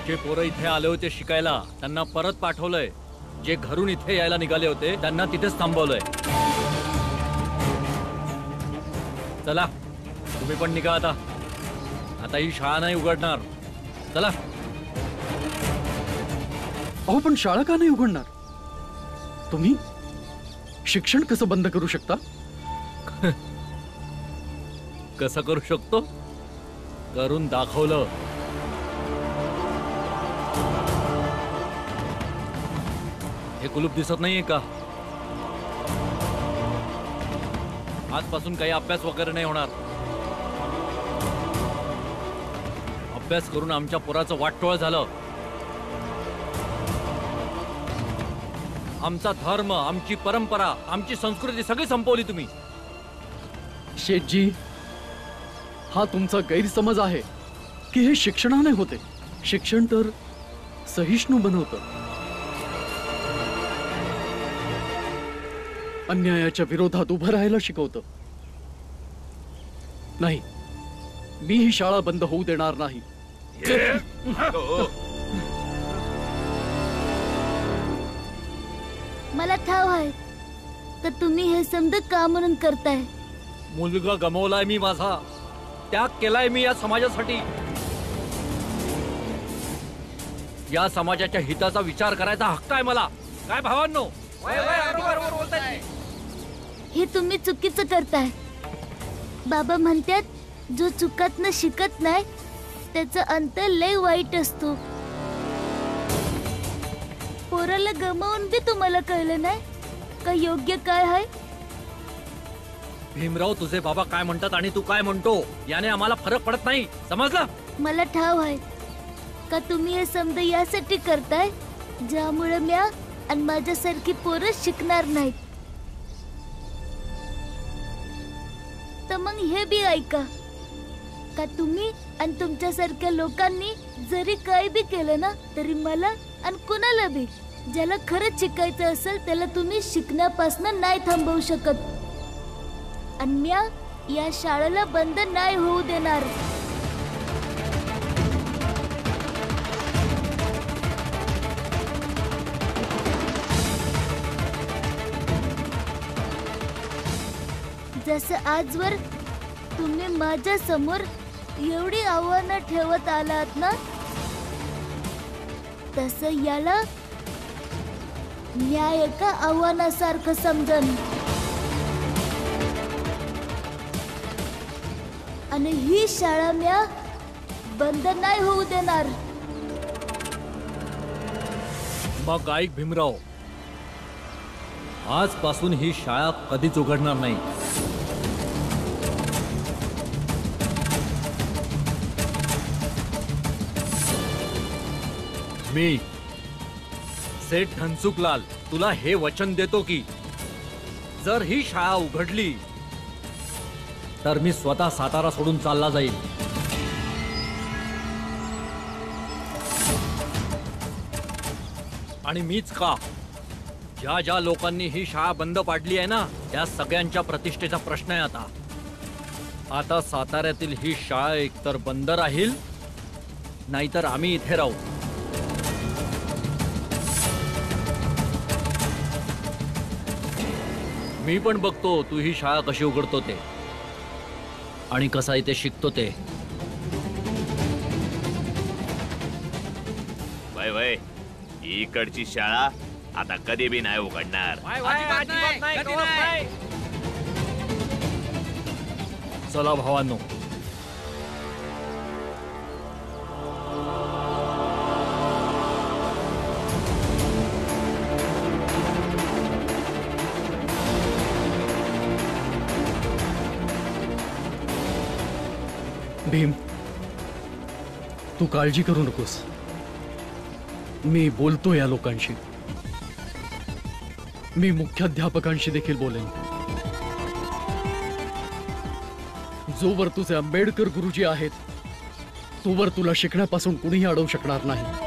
जे पोरं इथे आले होते शिकायला त्यांना परत पाठवलंय. जे घरून इथे यायला निघाले होते त्यांना तिथेच थांबवलंय. चला तुम्ही पण निघा आता. आता ही शाळा नाही उघडणार. चला. अहो पण शाळा का नाही उघडणार? तुम्ही शिक्षण कसं बंद करू शकता? कसं करू शकतो? करून दाखवलं. हे कुलूप दिसत नाहीये का? आजपासून काही अभ्यास वगैरे नाही होणार. अभ्यास करून आमच्या पोराचं वाटोळ झालं. आमचा धर्म, आमची परंपरा, आमची संस्कृती सगळी संपवली तुम्ही. शेठजी, हा तुमचा गैरसमज आहे की हे शिक्षणाने होते. शिक्षण तर सहिष्णू बनवतं. अन्यायाच्या विरोधात उभं राहायला शिकवतं. नाही, मी ही शाळा बंद होऊ देणार नाही. मला ठाव आहे तर तुम्ही हे समज का म्हणून करताय. मुलगा गमावलाय मी माझा. त्याग केलाय मी या समाजासाठी. या समाजाच्या हिताचा विचार करायचा हक्क आहे मला. काय भावांनो? हे तुम्ही चुकीचं करताय. बाबा म्हणतात, जो चुकत न शिकत नाही त्याचा अंत लय वाईट असतो. पोराला गमावून बी तुम्हाला कळलं नाही का योग्य काय आहे. भीमराव, तुझे बाबा काय म्हणतात आणि तू काय म्हणतो याने आम्हाला फरक पडत नाही. समजलं? मला ठाव आहे का तुम्ही हे समज यासाठी करताय ज्यामुळे म्या आणि माझ्यासारखी पोरं शिकणार नाहीत. तर मग हे बी ऐका का तुम्ही आणि तुमच्यासारख्या लोकांनी जरी काही बी केलं ना तरी मला आणि कुणाला बी ज्याला खरंच शिकायचं असेल त्याला तुम्ही शिकण्यापासून नाही थांबवू शकत. आणि म्या या शाळेला बंद नाही होऊ देणार. जसं आजवर तुम्ही माझ्या समोर एवढी आव्हानं ठेवत आलात ना तसं याला न्याय एका आव्हानासारखं समजन. आणि ही शाळा म्या बंद नाही होऊ देणार. मग ऐक भीमराव, आजपासून ही शाळा कधीच उघडणार नाही. मी सेठ धनसुखलाल तुला हे वचन देतो की जर ही शाळा उघडली तर मी स्वतः सातारा सोडून चालला जाईल. आणि मीच का, ज्या ज्या लोकांनी ही शाळा बंद पाडली आहे ना त्या सगळ्यांच्या प्रतिष्ठेचा प्रश्न आहे. आता साताऱ्यातील ही शाळा एकतर बंद राहील नाहीतर आम्ही इथे राहू. मी पण बघतो तू ही शाळा कशी उघडतो ते आणि कसा इथे शिकतो ते. वय वय, इकडची शाळा आता कधी बी नाही उघडणार. चला भावांनो. भीम, तू काळजी करू नकोस. मी बोलतो या लोकांशी. मी मुख्याध्यापकांशी देखील बोलेन. जोवर तुझे आंबेडकर गुरुजी आहेत तोवर तुला शिकण्यापासून कुणीही अडवू शकणार नाही.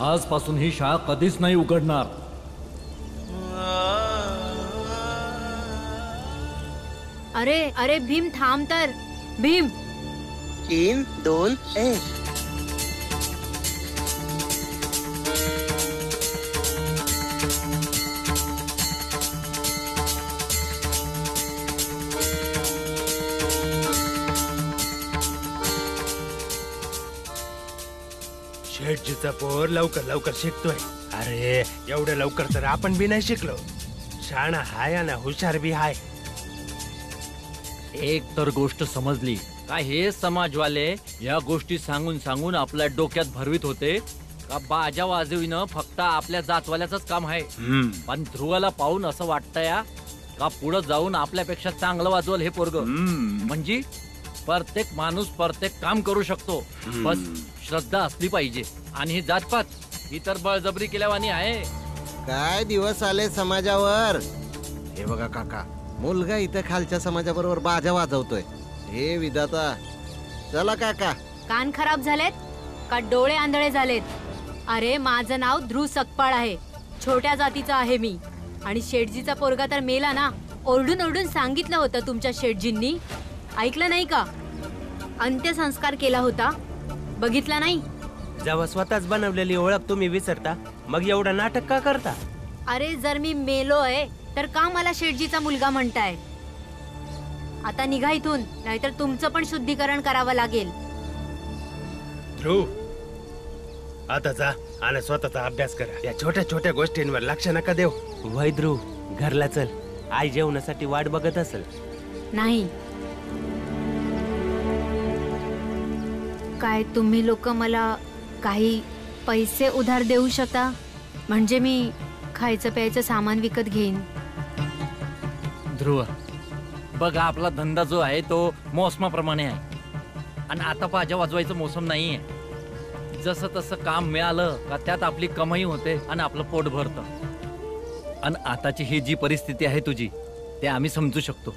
आजपासून ही शाळा कधीच नाही उघडणार. अरे अरे भीम थांब तर. भीम 3, 2, 1. शेठजीचा पोर लवकर लवकर शिकतोय. अरे एवढं लवकर तर आपण बी नाही शिकलो. शाणा हाय आणि हुशार बी हाय. एक तर गोष्ट समजली का हे समाजवाले या गोष्टी सांगून सांगून आपल्या डोक्यात भरवीत होते का बाजा वाजविणं फक्त आपल्या जातवाल्याच काम आहे. पण ध्रुवाला पाहून असं वाटतंय का पुढे जाऊन आपल्यापेक्षा चांगलं वाजवल हे पोरग. म्हणजे प्रत्येक माणूस प्रत्येक काम करू शकतो, बस श्रद्धा असली पाहिजे. आणि ही जातपात ही तर बळजबरी केल्यावानी आहे. काय दिवस आले समाजावर. हे बघा काका, मुलगा इथं खालच्या समाजाबरोबर बाजा वाजवतोय. हे विधाता. चला काका. कान खराब झालेत का डोळे आंधळे झालेत? अरे माझं नाव ध्रुव सकपाळ आहे. छोट्या जातीचा आहे मी. आणि शेठजीचा पोरगा तर मेला ना. ओरडून ओरडून सांगितलं होतं तुमच्या शेठजींनी, ऐकलं नाही का? अंत्यसंस्कार केला होता, बघितला नाही? जेव्हा स्वतःच बनवलेली ओळख तुम्ही विसरता, मग एवढं नाटक का करता? अरे जर मी मेलोय तर का मला शेठजीचा मुलगा म्हणताय? आता निघा इथून, नाहीतर तुमचं पण शुद्धीकरण करावं लागेल. ध्रुव, आता जा आणि स्वतःचा अभ्यास करा. या छोट्या छोट्या गोष्टींवर लक्ष नका देऊ. वय ध्रुव, घरला चल. आई जेवणासाठी वाट बघत असेल. नाही. काय तुम्ही लोक मला काही पैसे उधार देऊ शकता? म्हणजे मी खायचं प्यायचं सामान विकत घेईन. ध्रुव बघा, आपला धंदा जो आहे तो मोसमाप्रमाणे आहे. आणि आता बाजा वाजवायचं मोसम नाहीये. जसं तसं काम मिळालं का त्यात आपली कमाई होते आणि आपलं पोट भरतं. आणि आताची ही जी परिस्थिती आहे तुझी, ते आम्ही समजू शकतो.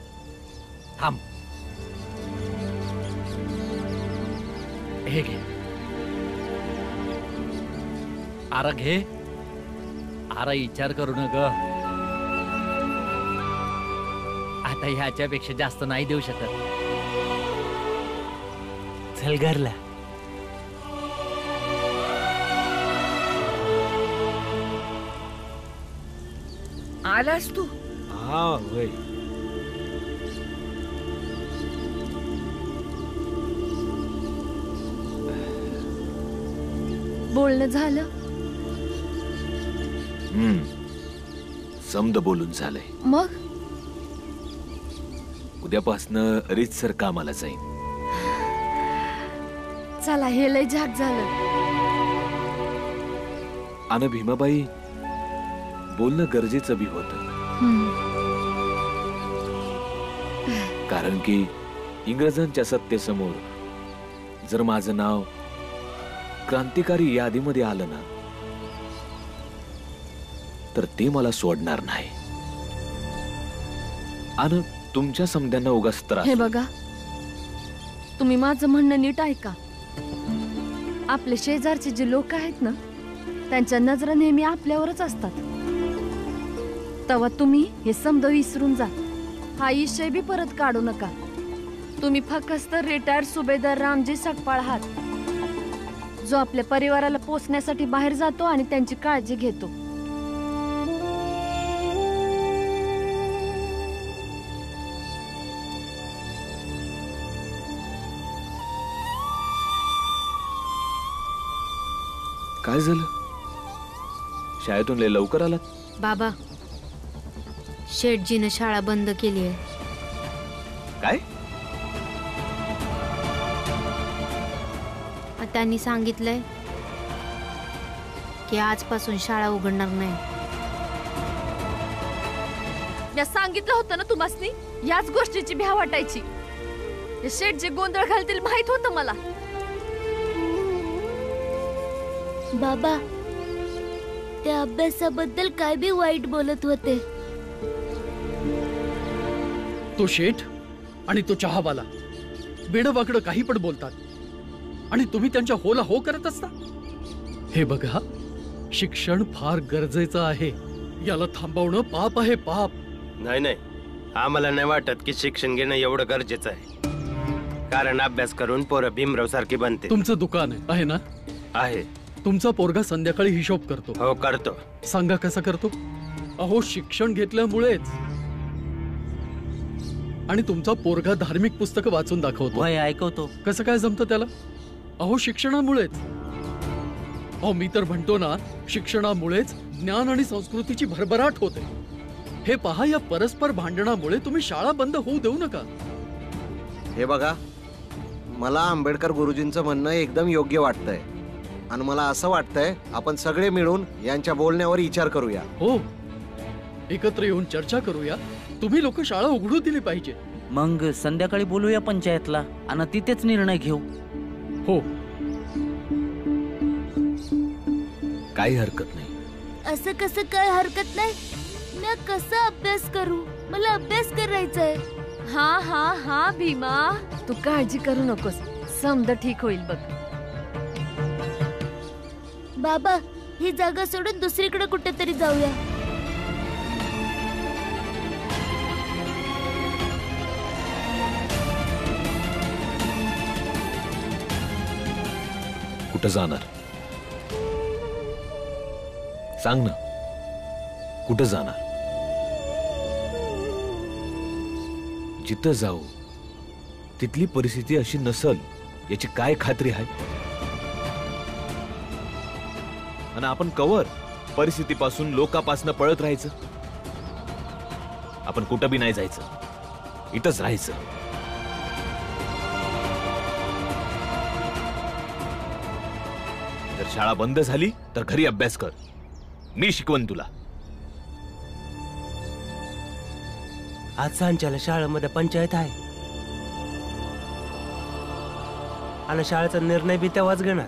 थांब, हे घे. आरा घे. आरा विचार करू न ग. आता ह्याच्यापेक्षा जास्त नाही देऊ शकत. चल घरला. आलास तू? हा होय. बोलणं झालं? समद बोलून झालंय. मग उद्यापासनं रीतसर कामाला जाईन. चला, हे लय झाक झालं. आणि भीमाबाई, बोलणं गरजेचं बी होतं. कारण की इंग्रजांच्या सत्तेसमोर जर माझं नाव क्रांतिकारी यादीमध्ये आलं ना, तर ते मला सोडणार नाही. आणि तुमच्या समध्यांना उगाच त्रास. हे बघा, तुम्ही माझं म्हणणं नीट ऐका. आपले शेजारचे जे लोक आहेत ना, त्यांच्या नजरा नेहमी आपल्यावरच असतात. तेव्हा तुम्ही हे समज विसरून जा. हा विषय बी परत काढू नका. तुम्ही फक्त रिटायर्ड सुभेदार रामजी सकपाळ आहात, जो आपल्या परिवाराला पोसण्यासाठी बाहेर जातो आणि त्यांची काळजी घेतो. काय झालं? शाळेतून लय लवकर आलात? बाबा, शेठजीनं शाळा बंद केली आहे. काय? त्यांनी सांगितलंय की आजपासून शाळा उघडणार नाही. मी सांगितलं होतं ना तुम्हासनी, याच गोष्टीची भ्या वाटायची. हे शेठ जे गोंधळ घालतील माहित होतं मला. बाबा, त्या अभ्यासाबद्दल काय बी वाईट बोलत होते. तो शेठ आणि तो चहावाला बेडवाकडं काही पण बोलतात आणि तुम्ही त्यांच्या होला हो करत असता. हे बघा, शिक्षण फार गरजेचं आहे. याला थांबवणं पाप आहे, पाप. नाही नाही, आम्हाला नाही वाटत की शिक्षण घेणं एवढं गरजेचं आहे. कारण अभ्यास करून पोरं भीमराव सारखी बनते. तुमचं दुकान आहे ना? आहे. तुमचा पोरगा संध्याकाळी हिशोब करतो. हो करतो. सांगा कसा करतो? अहो शिक्षण घेतल्यामुळेच. आणि तुमचा पोरगा धार्मिक पुस्तकं वाचून दाखवतो, वय ऐकवतो. कसं काय जमतं त्याला? अहो शिक्षणामुळेच. अहो मी तर म्हणतो ना, शिक्षणामुळेच ज्ञान आणि संस्कृतीची भरभराट होते. हे पहा, या परस्पर भांडणामुळे तुम्ही शाळा बंद होऊ देऊ नका. हे बघा, मला आंबेडकर गुरुजींचं म्हणणं एकदम योग्य वाटतंय. आणि मला असं वाटतंय आपण सगळे मिळून यांच्या बोलण्यावर विचार करूया. हो, एकत्र येऊन चर्चा करूया. तुम्ही लोक शाळा उघडू दिली पाहिजे. मग संध्याकाळी बोलूया पंचायतला आणि तिथेच निर्णय घेऊ. हो, काही हरकत नाही. असं कसं काय हरकत नाही? मी कसा अभ्यास करू? मला अभ्यास करायचा आहे. हा हा हा भीमा, तू काळजी करू नकोस, समजा ठीक होईल बघ. बाबा, ही जागा सोडून दुसरीकडे कुठेतरी जाऊया. कुठं जाणार? सांग ना, कुठं जाणार? जिथं जाऊ तिथली परिस्थिती अशी नसल याची काय खात्री आहे? आणि आपण कवर परिस्थितीपासून लोकांपासून पळत राहायचं? आपण कुठं बी नाही जायचं, इथंच राहायचं. जर शाळा बंद झाली तर घरी अभ्यास कर, मी शिकवण तुला. आज सांच्याला शाळेमध्ये पंचायत आहे आणि शाळेचा निर्णय बी तेव्हाच घेणार.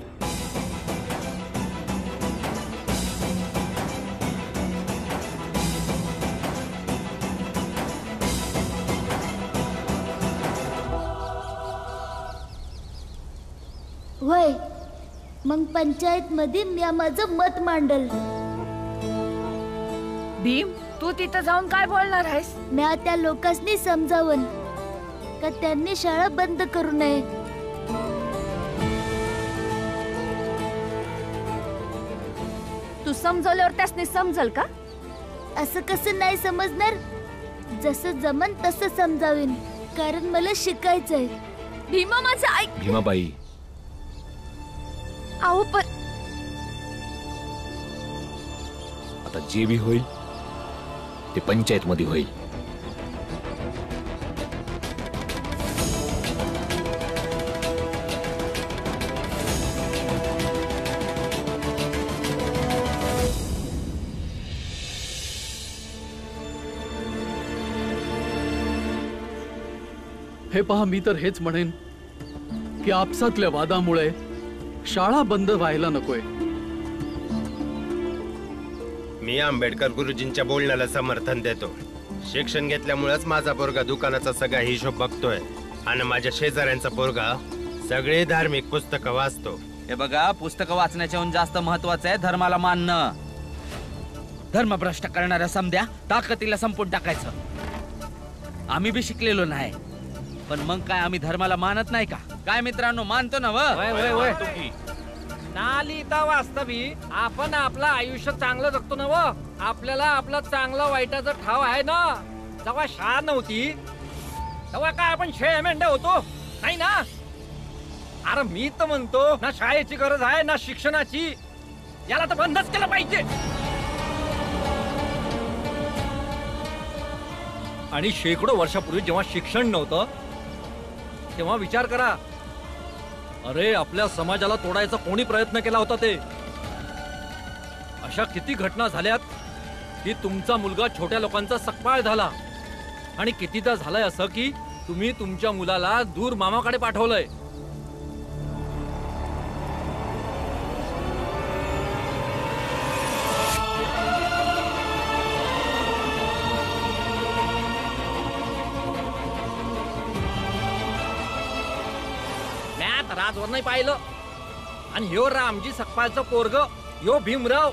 होय, मग पंचायत मध्ये मी माझं मत मांडल. भीम, तू तिथं जाऊन काय बोलणार आहेस? मी त्या लोकांनी समजावून का त्यांनी शाळा बंद करू नये. तू समजवल्यावर त्यासनी समजल का? असं कसं नाही समजणार? जसं जमन तसं समजावीन, कारण मला शिकायचंय. भीमा माझं ऐक. भीमाबाई, अहो पण आता जे बी होईल ते पंचायत मध्ये होईल. हे पहा, मी तर हेच म्हणेन की आपसातल्या वादामुळे शाळा बंद व्हायला नकोय. मी आंबेडकर गुरुजींच्या बोलण्याला समर्थन देतो. शिक्षण घेतल्यामुळेच माझा पोरगा दुकानाचा सगळा हिशोब बघतोय आणि माझ्या शेजाऱ्यांचा पोरगा सगळे धार्मिक पुस्तकं वाचतो. हे बघा, पुस्तकं वाचण्याच्याहून जास्त महत्वाचं आहे धर्माला मानणं. धर्मभ्रष्ट करणाऱ्या समध्या ताकदीला संपून टाकायचं. आम्ही बी शिकलेलो नाही, पण मग काय आम्ही धर्माला मानत नाही का? काय मित्रांनो, मानतो ना? नालिता वास्तवी आपण आपलं आयुष्य चांगलं जगतो ना. आपल्याला आपला चांगला वाईटाचा ठाव आहे ना. जेव्हा शाळा नव्हती तेव्हा काय आपण शेळ्या मेंढ्या होतो? नाही ना. अरे मी तर म्हणतो ना, शाळेची गरज आहे ना शिक्षणाची. याला तर बंदच केलं पाहिजे. आणि शेकडो वर्षापूर्वी जेव्हा शिक्षण नव्हतं तेव्हा विचार करा, अरे आपल्या समाजाला तोडायचा कोणी प्रयत्न केला होता ते? अशा किती घटना झाल्यात की तुमचा मुलगा छोट्या लोकांचा सकपाळ झाला. आणि कितीदा झालंय असं की तुम्ही तुमच्या मुलाला दूर मामाकडे पाठवलंय. राजवर नाही पाहिलं. आणि ह्यो रामजी सकपाळचं पोरग, ह्यो भीमराव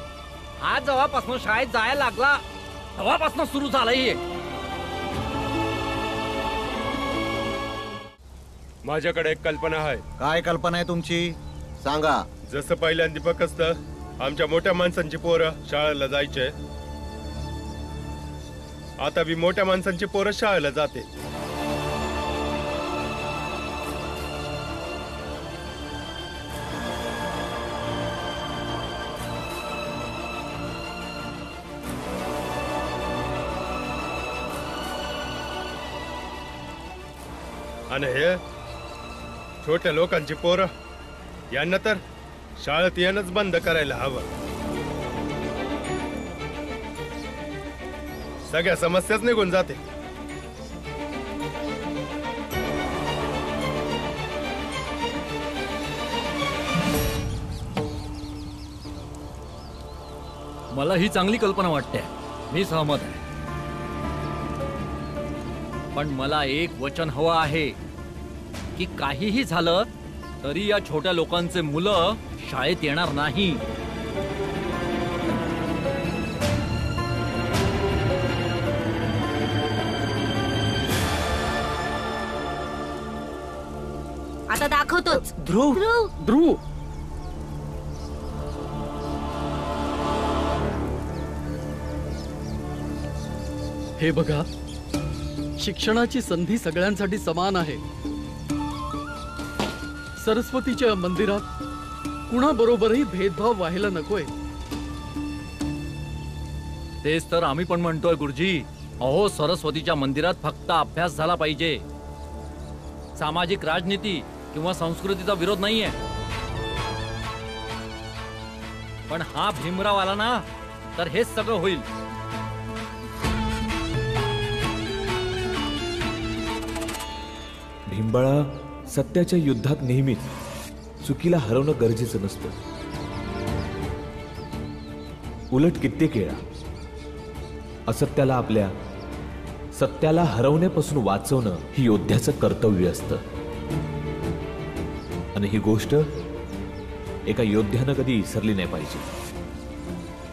हा जेव्हापासून शाळेत जायला लागला तेव्हापासून सुरू झालंय हे. माझ्याकडे एक कल्पना आहे. काय कल्पना आहे तुमची? सांगा. जसं पहिल्यांदा फक्त आमच्या मोठ्या माणसांची पोरं शाळेला जायचे, आता बी मोठ्या माणसांची पोरं शाळेला जाते. आणि हे छोट्या लोकांची पोरं यांना तर शाळेत येणंच बंद करायला हवं. सगळ्या समस्याच निघून जाते. मला ही चांगली कल्पना वाटते, मी सहमत आहे. पण मला एक वचन हवं आहे की काहीही झालं तरी या छोट्या लोकांचे मुलं शाळेत येणार नाही. आता दाखवतोच. ध्रुव ध्रुव, ध्रुव हे बघा, शिक्षणाची संधी सगळ्यांसाठी समान आहे. सरस्वतीच्या मंदिरात कुणाबरोबरही भेदभाव व्हायला नकोय. तेच तर आम्ही पण म्हणतोय गुरुजी. अहो, सरस्वतीच्या मंदिरात फक्त अभ्यास झाला पाहिजे. सामाजिक राजनीती किंवा संस्कृतीचा विरोध नाहीये. पण हा भीमराव आला ना तर हेच सगळं होईल. भीमबाळा, सत्याच्या युद्धात नेहमीच चुकीला हरवणं गरजेचं नसतं. उलट कित्येक वेळा असत्याला आपल्या सत्याला हरवण्यापासून वाचवणं ही योद्ध्याचं कर्तव्य असतं. आणि ही गोष्ट एका योद्ध्यानं कधी विसरली नाही पाहिजे.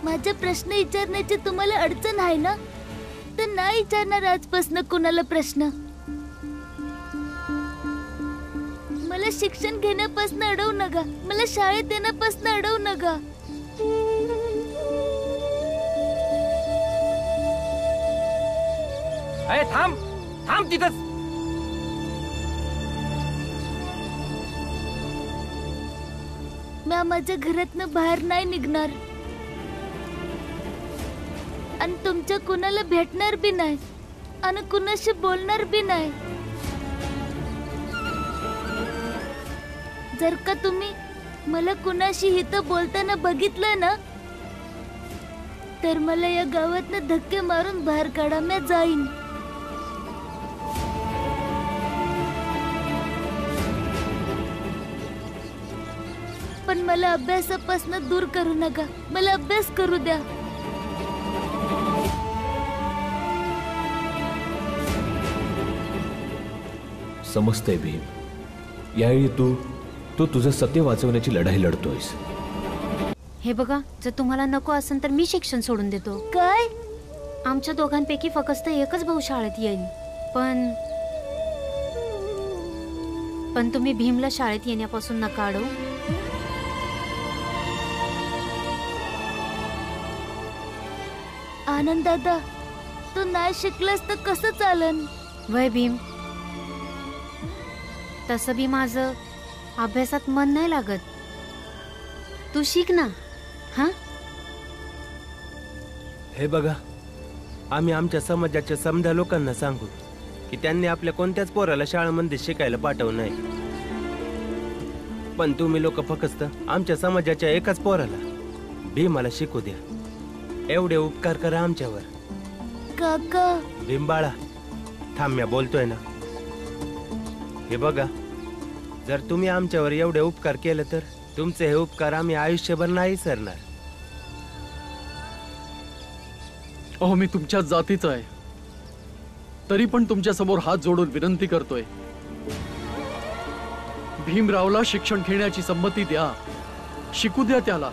माझा प्रश्न विचारण्याची तुम्हाला अडचण आहे ना, तर नाही विचारणार आजपासून कुणाला प्रश्न. मला शिक्षण घेण्यापासून अडवू नका, मला शाळेत येण्यापासून अडवू नका. अरे थांब थांब तिथंच. मी माझ्या घरातनं बाहेर नाही निघणार आणि तुमच्या कुणाला भेटणार बी नाही आणि कुणाशी बोलणार बी नाही. जर का तुम्ही मला कुणाशी इथं बोलताना बघितलं ना तर मला या गावातनं धक्के मारून बाहेर काढा, मी जाईन. पण मला अभ्यासापासून दूर करू नका, मला अभ्यास करू द्या. समजतंय भीम, यावेळी तू तुझं सत्य वाचवण्याची लढाई लढतोयस. हे बघा, जर तुम्हाला नको असेल तर मी शिक्षण सोडून देतो. काय? आमच्या दोघांपैकी फक्त एकच भाऊ शाळेत येईल. पण तुम्ही भीमला शाळेत येण्यापासून नका अडवू. आनंद दादा, तू नाही शिकलास तर कसं चालन? वय भीम, तसं बी माझं अभ्यासात मन नाही लागत. तू शिक ना. हा, हे बघा, आम्ही आमच्या समाजाच्या समध्या लोकांना सांगू की त्यांनी आपल्या कोणत्याच पोराला शाळेमध्ये शिकायला पाठवू नये. पण तुम्ही लोक फक्त आमच्या समाजाच्या एकाच पोराला भीमाला शिकू द्या. एवढे उपकार करा आमच्यावर. काका, भीमबाळा थांब, मी बोलतोय ना. हे बघा, जर तुम्ही आमच्यावर एवढे उपकार केले तर तुमचे हे उपकार आम्ही आयुष्यभर नाही विसरणार. अहो, मी तुमच्या जातीचा आहे, तरी पण तुमच्या समोर हात जोडून विनंती करतोय. भीमरावला शिक्षण घेण्याची संमती द्या, शिकू द्या त्याला.